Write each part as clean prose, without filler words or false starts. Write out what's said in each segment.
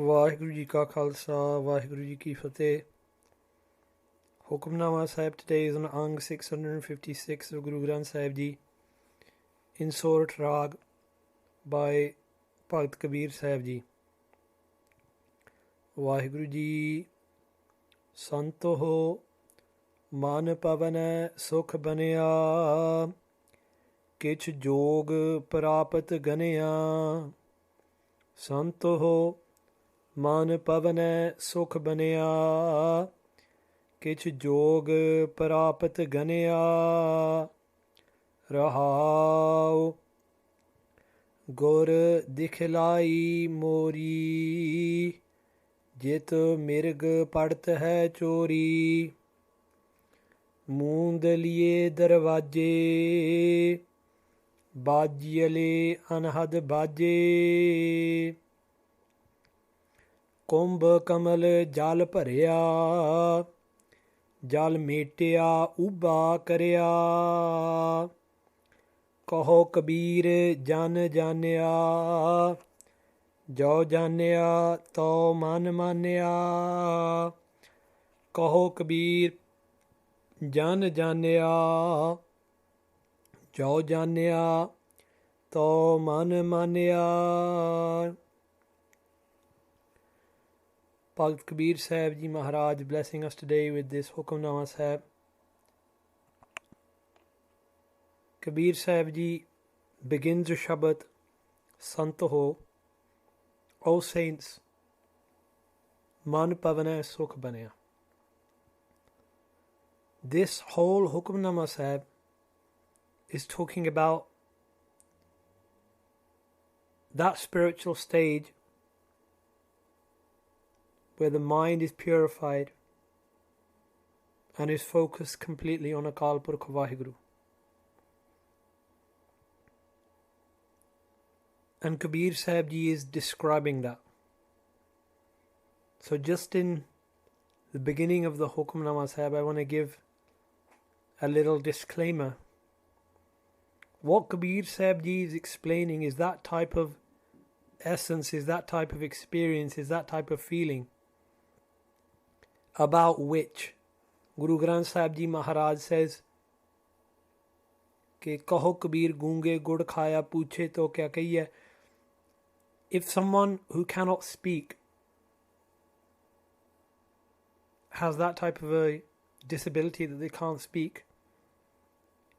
ਵਾਹਿਗੁਰੂ ਜੀ ਕਾ ਖਾਲਸਾ ਵਾਹਿਗੁਰੂ ਜੀ ਕੀ ਫਤਿਹ Hukamnama Sahib today is on Ang 656 of Guru Granth Sahib Ji in Sorat RAAG by Bhagat Kabeer Sahib Ji Waheguru ji ਸੰਤੋ ਮਨ ਪਵਨੈ ਸੁਖ ਬਨਿਆ ਕਿਛ ਜੋਗ ਪ੍ਰਾਪਤ ਗਨਿਆ ਸੰਤੋ ਮਨ ਪਵਨੈ ਸੁਖ ਬਨਿਆ ਕਿਛ ਜੋਗ ਪ੍ਰਾਪਤ ਗਨਿਆ ਰਹਾਉ ਗੁਰ ਦਿਖਲਾਈ ਮੋਰੀ ਜਿਤ ਮਿਰਗ ਪੜਤ ਹੈ ਚੋਰੀ ਮੂੰਦ ਲਿਏ ਦਰਵਾਜੇ ਬਾਜੀਲੇ ਅਨਹਦ ਬਾਜੇ ਕੁੰਭ ਕਮਲ ਜਲ ਭਰਿਆ ਜਲ ਮੇਟਿਆ ਉਭਾ ਕਰਿਆ ਕਹੋ ਕਬੀਰ ਜਨ ਜਾਣਿਆ ਜੋ ਜਾਣਿਆ ਤੋ ਮਨ ਮਾਨਿਆ ਕਹੋ ਕਬੀਰ ਜਨ ਜਾਣਿਆ ਜੋ ਜਾਣਿਆ ਤੋ ਮਨ ਮਾਨਿਆ Bhagat Kabeer Sahib Ji Maharaj blessing us today with this Hukamnama Sahib. Kabeer Sahib Ji begins the Shabad Santo O saints, Man Pavana Sukh Banaya. This whole Hukamnama Sahib is talking about that spiritual stage where the mind is purified and is focused completely on Akal Purkh Vaheguru. And Kabeer Sahib Ji is describing that. So just in the beginning of the Hukamnama Sahib, I want to give a little disclaimer. What Kabeer Sahib Ji is explaining is that type of essence, is that type of experience, is that type of feeling about which Guru Granth Sahib Ji Maharaj says कि कहो कबीर गूंगे गुड़ खाया पूछे तो क्या कहिए. If someone who cannot speak has that type of a disability that they can't speak,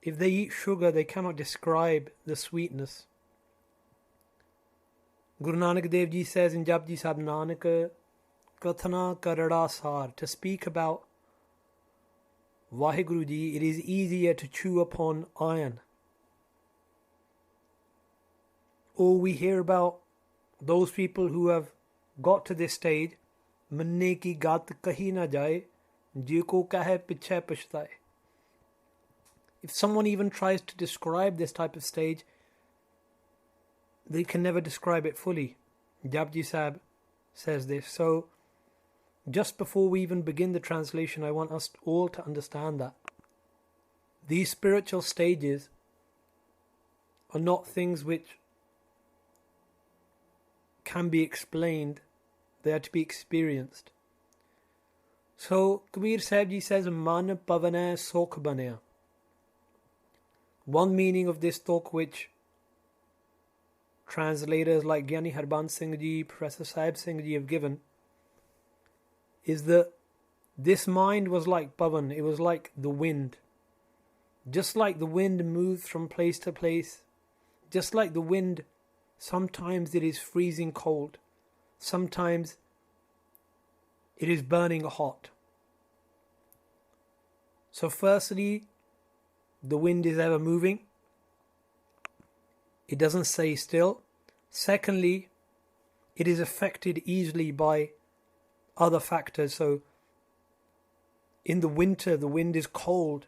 if they eat sugar they cannot describe the sweetness. Guru Nanak Dev Ji says in Japji Sahib Nanak Kathana Karada Sar, to speak about Vaheguru Ji, it is easier to chew upon iron. Or we hear about those people who have got to this stage, manne ki gat kahi na jaye, je ko kahe pichhe pachtaye. If someone even tries to describe this type of stage, they can never describe it fully. Japji Sahib says this. So, just before we even begin the translation, I want us all to understand that these spiritual stages are not things which can be explained, they are to be experienced. So, Kabeer Sahib Ji says, Man pavana sokh banaya. One meaning of this talk which translators like Gyani Harbans Singh Ji, Professor Sahib Singh Ji have given is that this mind was like pavan, it was like the wind. Just like the wind moves from place to place, just like the wind, sometimes it is freezing cold, sometimes it is burning hot. So firstly, the wind is ever moving. It doesn't stay still. Secondly, it is affected easily by other factors. So in the winter the wind is cold,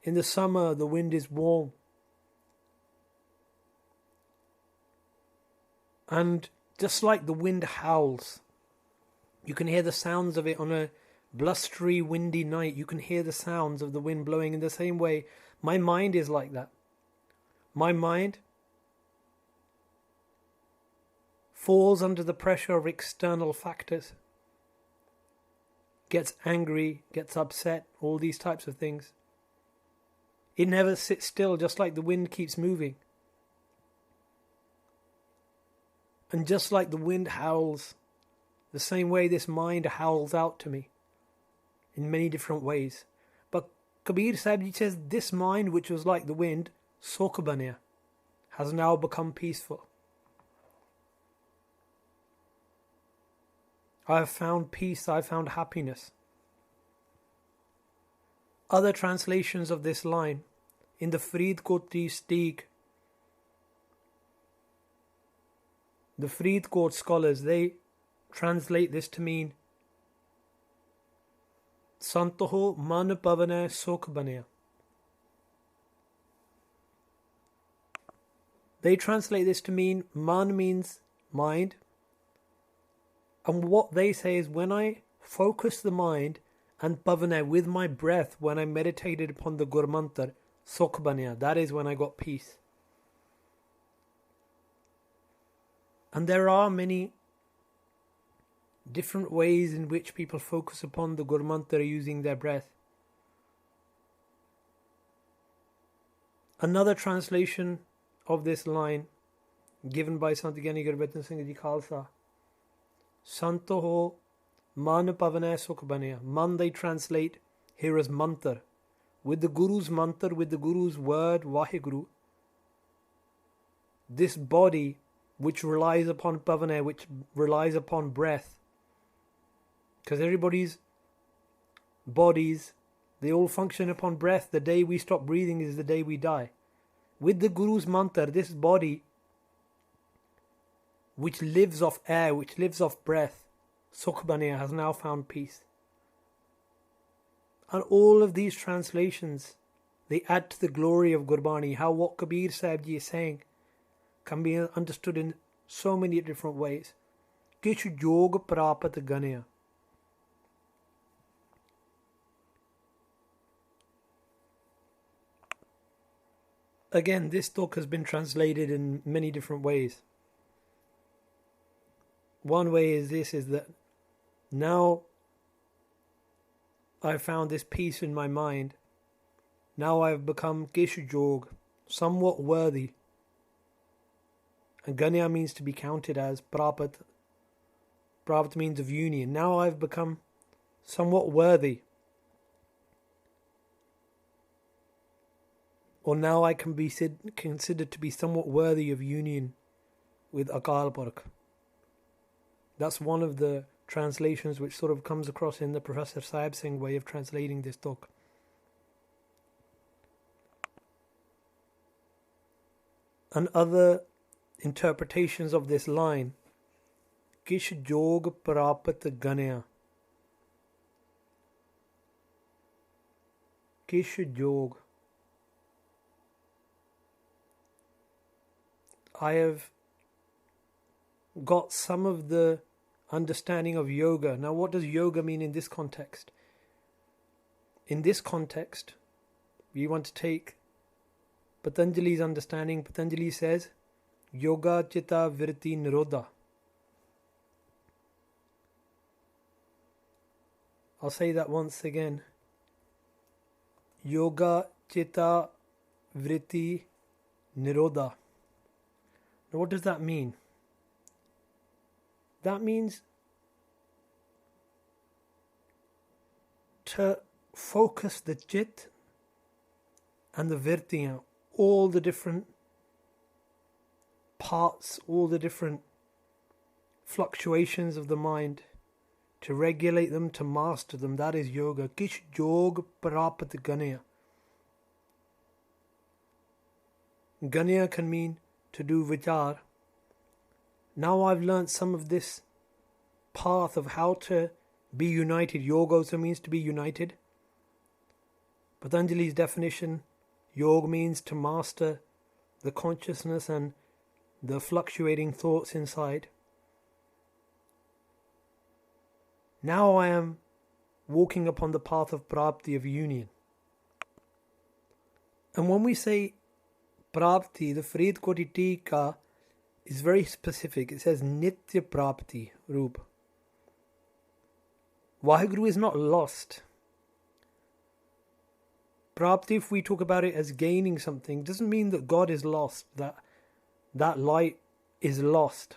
in the summer the wind is warm, and just like the wind howls, you can hear the sounds of it on a blustery windy night. You can hear the sounds of the wind blowing. In the same way, my mind is like that. My mind falls under the pressure of external factors, gets angry, gets upset, all these types of things. It never sits still, just like the wind keeps moving. And just like the wind howls, the same way this mind howls out to me in many different ways. But Kabeer Sahib Ji says, this mind which was like the wind, sukh baniya, has now become peaceful. I have found peace, I have found happiness. Other translations of this line in the Faridkoti Steeg, the Faridkot scholars, they translate this to mean Santoho man pavane sukh baniya. They translate this to mean man means mind. And what they say is, when I focus the mind and pavane with my breath, when I meditated upon the Gurmantar, sukh baniya, that is when I got peace. And there are many different ways in which people focus upon the Gurmantar using their breath. Another translation of this line given by Sant Gyani Gurbatan Singh Ji Khalsa, Santoho man pavane sukh baniya. Man they translate here as mantar. With the Guru's mantar, with the Guru's word, Vaheguru, this body which relies upon pavane, which relies upon breath, because everybody's bodies, they all function upon breath. The day we stop breathing is the day we die. With the Guru's mantar, this body which lives off air, which lives off breath, sukh baniya, has now found peace. And all of these translations, they add to the glory of Gurbani. How what Kabeer Sahib Ji is saying can be understood in so many different ways. Kish yog prapat ganaya. Again, this talk has been translated in many different ways. One way is this, is that now I've found this peace in my mind. Now I've become Kish Jog, somewhat worthy. And Ganya means to be counted as, Prapat. Prapat means of union. Now I've become somewhat worthy. Or now I can be considered to be somewhat worthy of union with Akal Purkh. That's one of the translations which sort of comes across in the Professor Sahib Singh way of translating this talk. And other interpretations of this line, Kish Jog Prapat Ganaya. Kish Jog. I have got some of the understanding of yoga. Now, what does yoga mean in this context? In this context, we want to take Patanjali's understanding. Patanjali says, Yoga Chitta Vritti Nirodha. I'll say that once again. Yoga Chitta Vritti Nirodha. Now, what does that mean? That means to focus the chit and the virtiyan, all the different parts, all the different fluctuations of the mind, to regulate them, to master them. That is yoga. Kish Jog Prapat Ganaya. Ganaya can mean to do vichar. Now I've learnt some of this path of how to be united. Yoga also means to be united. Patanjali's definition, yoga means to master the consciousness and the fluctuating thoughts inside. Now I am walking upon the path of prapti, of union. And when we say prapti, the Faridkoti Tika is very specific. It says Nitya Prapti Roop. Vaheguru is not lost. Prapti, if we talk about it as gaining something, doesn't mean that God is lost, that light is lost.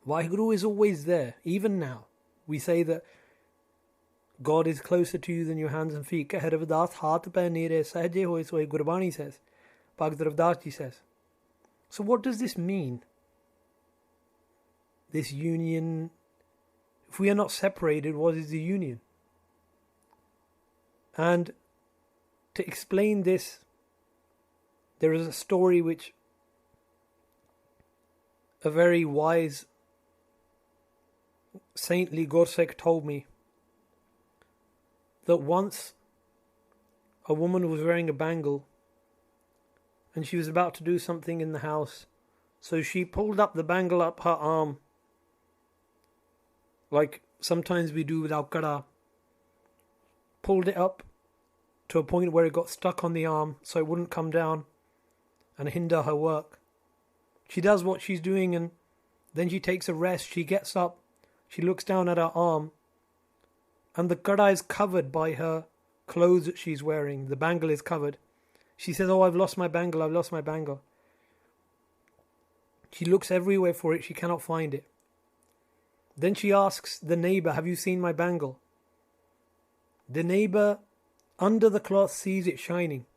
Vaheguru is always there, even now. We say that God is closer to you than your hands and feet. Keh Ravdas haath pe nere sahaje hoye soye Gurbani says. Bhagt Ravdas ji says. So what does this mean? This union, if we are not separated, what is the union? And to explain this, there is a story which a very wise, saintly Gorsek told me, that once a woman was wearing a bangle and she was about to do something in the house, so she pulled up the bangle up her arm, like sometimes we do with our kada, pulled it up to a point where it got stuck on the arm so it wouldn't come down and hinder her work. She does what she's doing and then she takes a rest. She gets up, she looks down at her arm, and the kada is covered by her clothes that she's wearing. The bangle is covered. She says, "Oh, I've lost my bangle, I've lost my bangle." She looks everywhere for it, she cannot find it. Then she asks the neighbor, "Have you seen my bangle?" The neighbor, under the cloth, sees it shining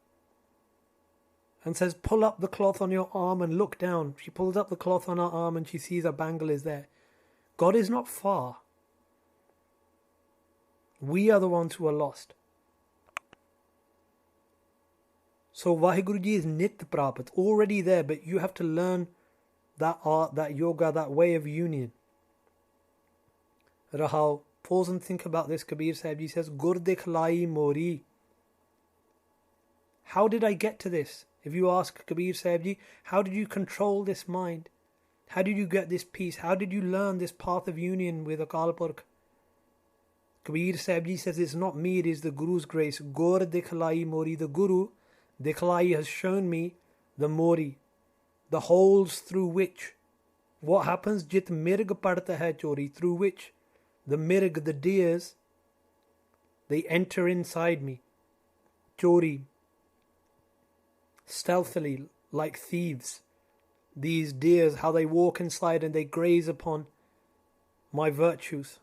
and says, "Pull up the cloth on your arm and look down." She pulls up the cloth on her arm and she sees her bangle is there. God is not far. We are the ones who are lost. So Vaheguru Ji is Nit Prapat, already there, but you have to learn that art, that yoga, that way of union. Rahao, pause and think about this. Kabeer Sahib Ji says, Gur Dekhlai Mori. How did I get to this? If you ask Kabeer Sahib Ji, how did you control this mind? How did you get this peace? How did you learn this path of union with Akal Purkh? Kabeer Sahib Ji says, it's not me, it is the Guru's grace. Gur Dekhlai Mori. The Guru, Dekhlai, has shown me the Mori, the holes through which, what happens? Jit mirg padta hai chori, through which the mirg, the deers, they enter inside me. Chori, stealthily, like thieves. These deers, how they walk inside and they graze upon my virtues.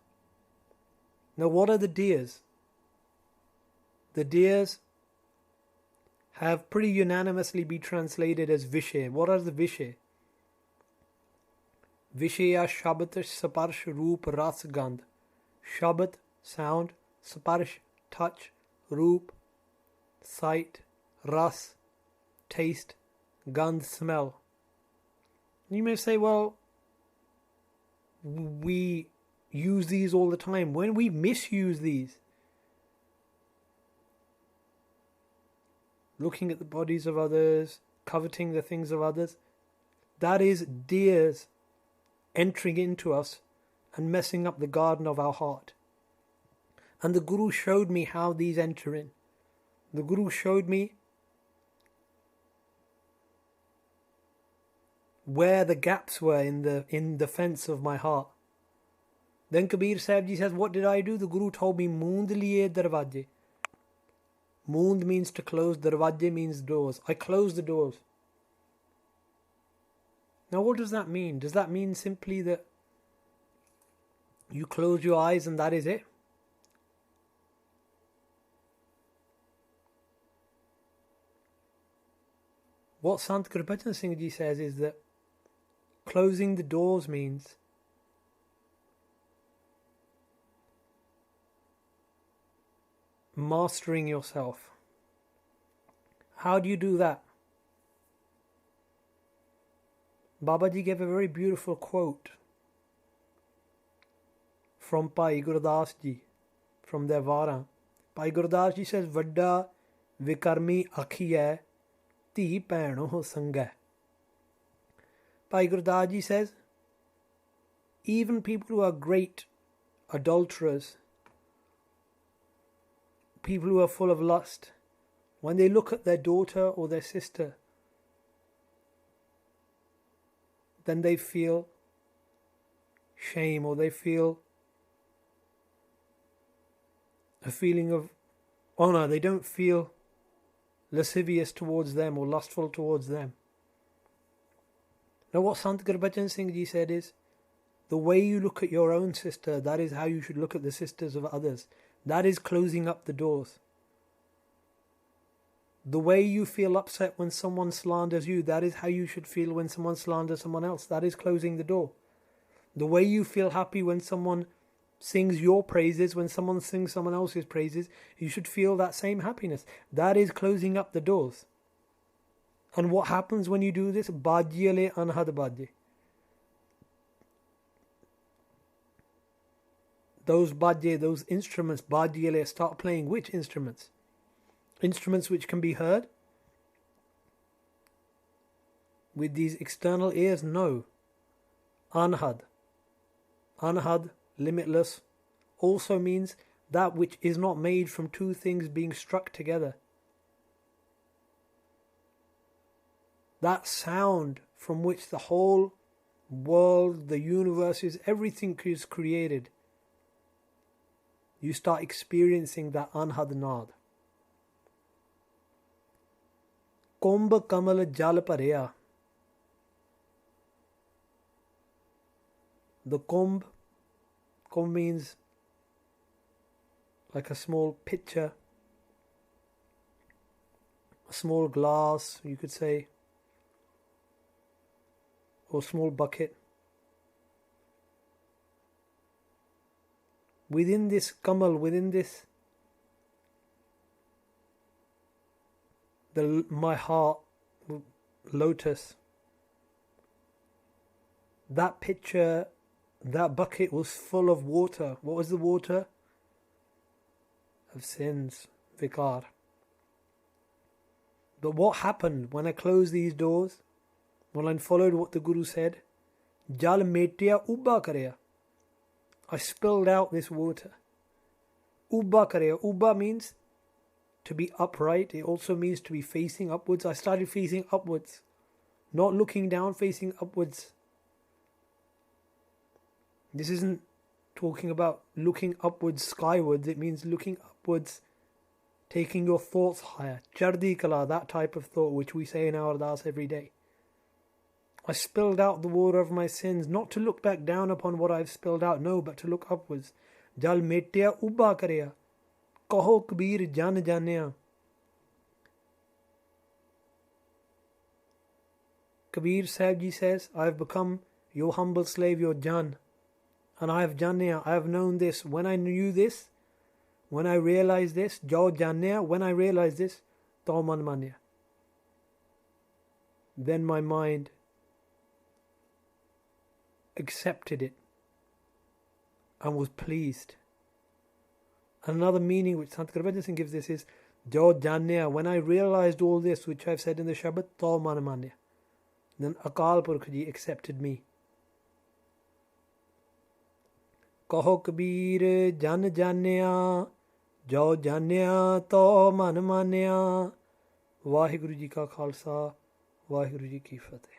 Now, what are the deers? The deers have pretty unanimously been translated as Vishay. What are the Vishay? Vishaya Shabat Saparsh Roop Ras Gandh. Shabat, sound, Saparsh, touch, Roop, sight, Ras, taste, Gandh, smell. You may say, well, we use these all the time. When we misuse these, looking at the bodies of others, coveting the things of others, that is deers entering into us and messing up the garden of our heart. And the Guru showed me how these enter in. The Guru showed me where the gaps were in the fence of my heart. Then Kabeer Sahib Ji says, what did I do? The Guru told me, Moond liye darwaje. Moond means to close, darwaje means doors. I close the doors. Now what does that mean? Does that mean simply that you close your eyes and that is it? What Sant Gurbachan Singh Ji says is that closing the doors means mastering yourself. How do you do that? Babaji gave a very beautiful quote from Bhai Gurdas Ji, from their Vara. Bhai Gurdas Ji says, Vadda vikarmi akhiye ti paino sangha. Bhai Gurdas Ji says, even people who are great adulterers, people who are full of lust, when they look at their daughter or their sister, then they feel shame, or they feel a feeling of honor. They don't feel lascivious towards them or lustful towards them. Now what Sant Gurbachan Singh Ji said is, the way you look at your own sister, that is how you should look at the sisters of others. That is closing up the doors. The way you feel upset when someone slanders you, that is how you should feel when someone slanders someone else. That is closing the door. The way you feel happy when someone sings your praises, when someone sings someone else's praises, you should feel that same happiness. That is closing up the doors. And what happens when you do this? Bajyale anhad bajye. Those bajye, those instruments, bajyale, start playing. Which instruments? Instruments which can be heard with these external ears? No. Anhad. Anhad, limitless, also means that which is not made from two things being struck together. That sound from which the whole world, the universe, everything is created. You start experiencing that anhad naad. Kumbh kamal jal bharya. The kumbh means like a small pitcher, a small glass, you could say, or small bucket. Within this kamal, within this, my heart, lotus, that pitcher, that bucket was full of water. What was the water? Of sins, vikar. But what happened when I closed these doors? When I followed what the Guru said? Jal metya ubba karya. I spilled out this water. Ubba karya. Ubba means to be upright. It also means to be facing upwards. I started facing upwards. Not looking down, facing upwards. This isn't talking about looking upwards, skywards. It means looking upwards, taking your thoughts higher. Chardi kala, that type of thought which we say in our ardas every day. I spilled out the water of my sins, not to look back down upon what I've spilled out, no, but to look upwards. Jal metya ubba karya. Kaho Kabeer jan janaya. Kabeer Sahib Ji says, I have become your humble slave, your Jan. And I have janaya, I have known this. When I knew this, when I realized this, jo janaya, when I realized this, to man manya. Then my mind accepted it and was pleased. Another meaning which Sant Gurbachan Singh gives this is, jo janaya, when I realized all this which I've said in the Shabad, to man manya. Then Akal Purkh Ji accepted me. Kaho Kabeer jan janaya, jo janaya to man manya. Vaheguru Ji ka Khalsa, Vaheguru Ji ki Fateh.